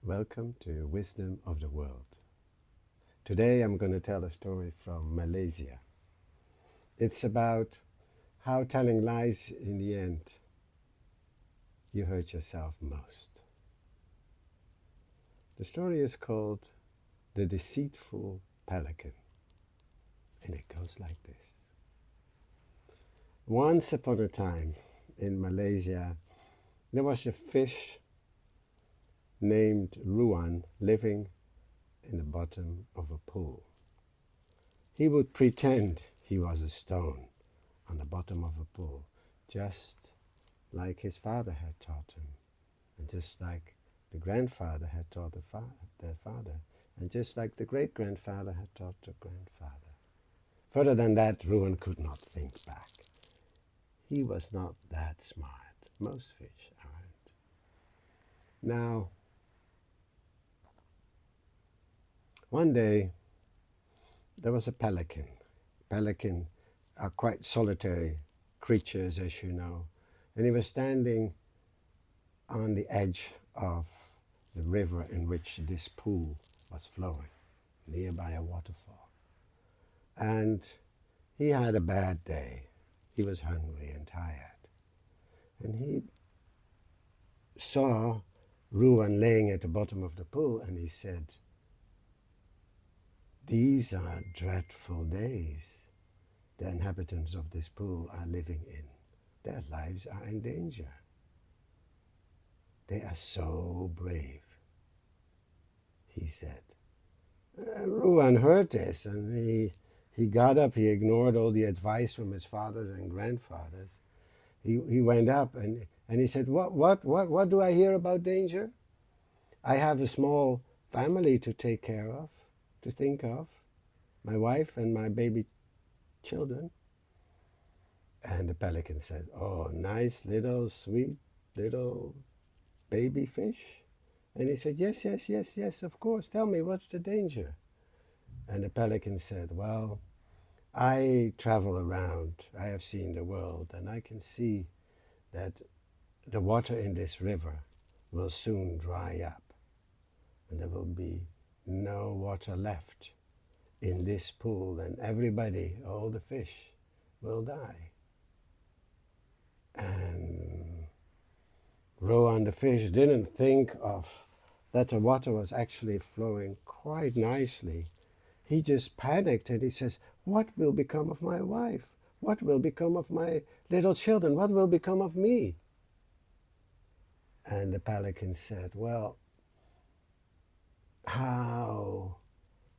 Welcome to Wisdom of the World. Today I'm going to tell a story from Malaysia. It's about how telling lies in the end, you hurt yourself most. The story is called The Deceitful Pelican, and it goes like this. Once upon a time in Malaysia, there was a fish named Ruan living in the bottom of a pool. He would pretend he was a stone on the bottom of a pool, just like his father had taught him, and just like the grandfather had taught their father, and just like the great-grandfather had taught the grandfather. Further than that, Ruan could not think back. He was not that smart. Most fish aren't. Now, one day, there was a pelican. Pelican are quite solitary creatures, as you know, and he was standing on the edge of the river in which this pool was flowing, nearby a waterfall. And he had a bad day. He was hungry and tired. And he saw Ruan laying at the bottom of the pool, and he said, "These are dreadful days the inhabitants of this pool are living in. Their lives are in danger. They are so brave," he said. Ruan heard this, and he got up. He ignored all the advice from his fathers and grandfathers. He went up and he said, what do I hear about danger? I have a small family to take care of, to think of, my wife and my baby children. And the pelican said, "Oh, nice little, sweet little baby fish." And he said, yes, of course. Tell me, what's the danger?" And the pelican said, "Well, I travel around. I have seen the world, and I can see that the water in this river will soon dry up, and there will be no water left in this pool, and everybody, all the fish, will die." And Rowan the fish didn't think of that the water was actually flowing quite nicely. He just panicked and he says, "What will become of my wife? What will become of my little children? What will become of me?" And the pelican said, "Well, how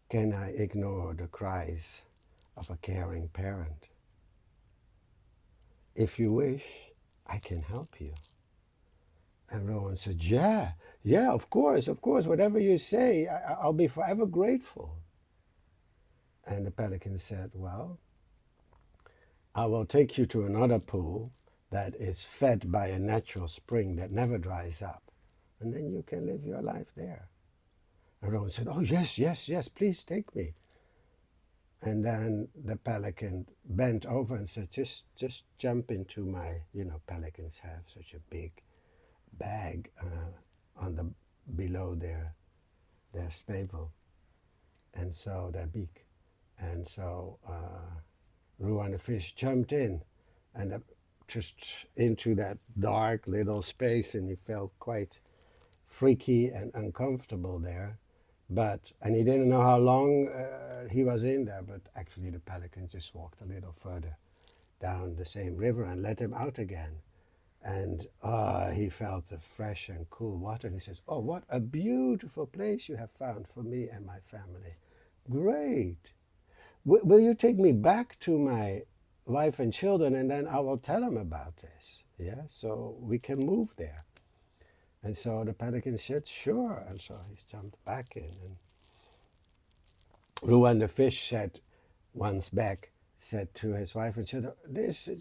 can I ignore the cries of a caring parent? If you wish, I can help you." And Rowan said, yeah, of course, whatever you say, I'll be forever grateful." And the pelican said, "Well, I will take you to another pool that is fed by a natural spring that never dries up, and then you can live your life there." And Rowan said, "Oh, yes, please take me." And then the pelican bent over and said, just jump into my, pelicans have such a big bag on the below their stable, and so their beak. And so Ruan the fish jumped in and just into that dark little space, and he felt quite freaky and uncomfortable there. And he didn't know how long he was in there, but actually the pelican just walked a little further down the same river and let him out again. And he felt the fresh and cool water, and he says, "Oh, what a beautiful place you have found for me and my family. Great. Will you take me back to my wife and children, and then I will tell them about this? Yeah, so we can move there." And so the pelican said, "Sure." And so he jumped back in. And Ruan the fish said, once back, said to his wife and children,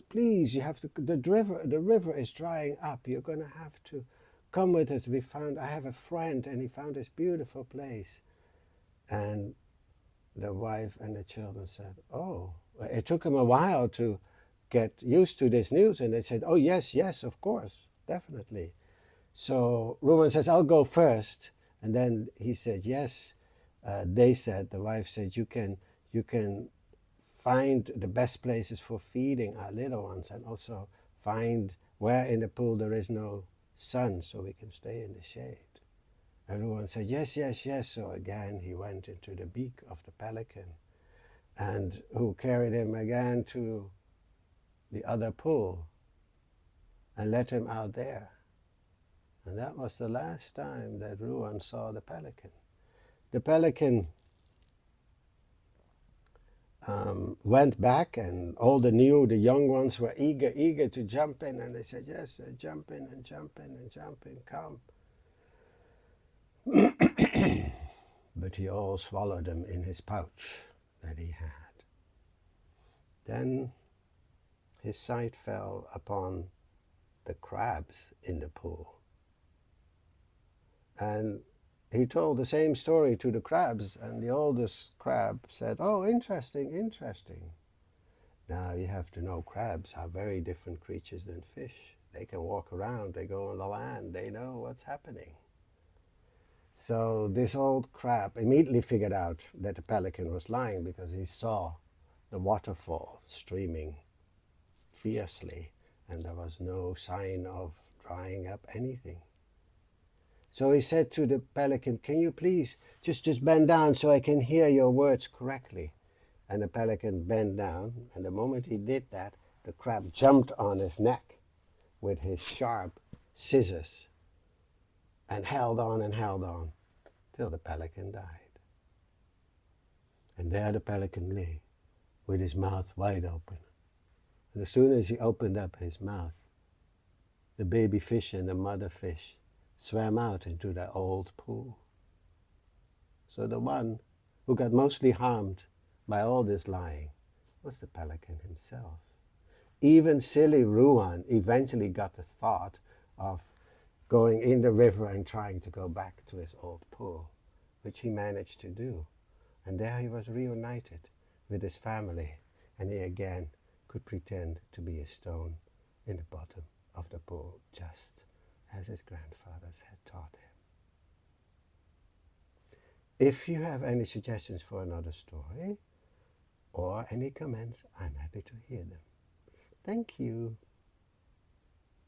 "Please, you have to, the river is drying up. You're going to have to come with us. I have a friend, and he found this beautiful place." And the wife and the children said, "Oh." It took them a while to get used to this news, and they said, "Oh, yes, of course, definitely." So Ruan says, "I'll go first, And then he said, yes. They said, the wife said, you can find the best places for feeding our little ones, and also find where in the pool there is no sun so we can stay in the shade. Everyone said, yes, yes, yes. So again, he went into the beak of the pelican, and who carried him again to the other pool and let him out there. And that was the last time that Ruan saw the pelican. The pelican went back, and all the young ones were eager to jump in, and they said, yes, jump in and jump in and jump in, come. But he all swallowed them in his pouch that he had. Then his sight fell upon the crabs in the pool. And he told the same story to the crabs, and the oldest crab said, oh, interesting, interesting. Now you have to know crabs are very different creatures than fish. They can walk around, they go on the land, they know what's happening. So this old crab immediately figured out that the pelican was lying, because he saw the waterfall streaming fiercely, and there was no sign of drying up anything. So he said to the pelican, can you please just bend down so I can hear your words correctly? And the pelican bent down, and the moment he did that, the crab jumped on his neck with his sharp scissors and held on till the pelican died. And there the pelican lay with his mouth wide open. And as soon as he opened up his mouth, the baby fish and the mother fish swam out into that old pool. So the one who got mostly harmed by all this lying was the pelican himself. Even silly Ruan eventually got the thought of going in the river and trying to go back to his old pool, which he managed to do. And there he was reunited with his family, and he again could pretend to be a stone in the bottom of the pool, just as his grandfathers had taught him. If you have any suggestions for another story or any comments, I'm happy to hear them. Thank you.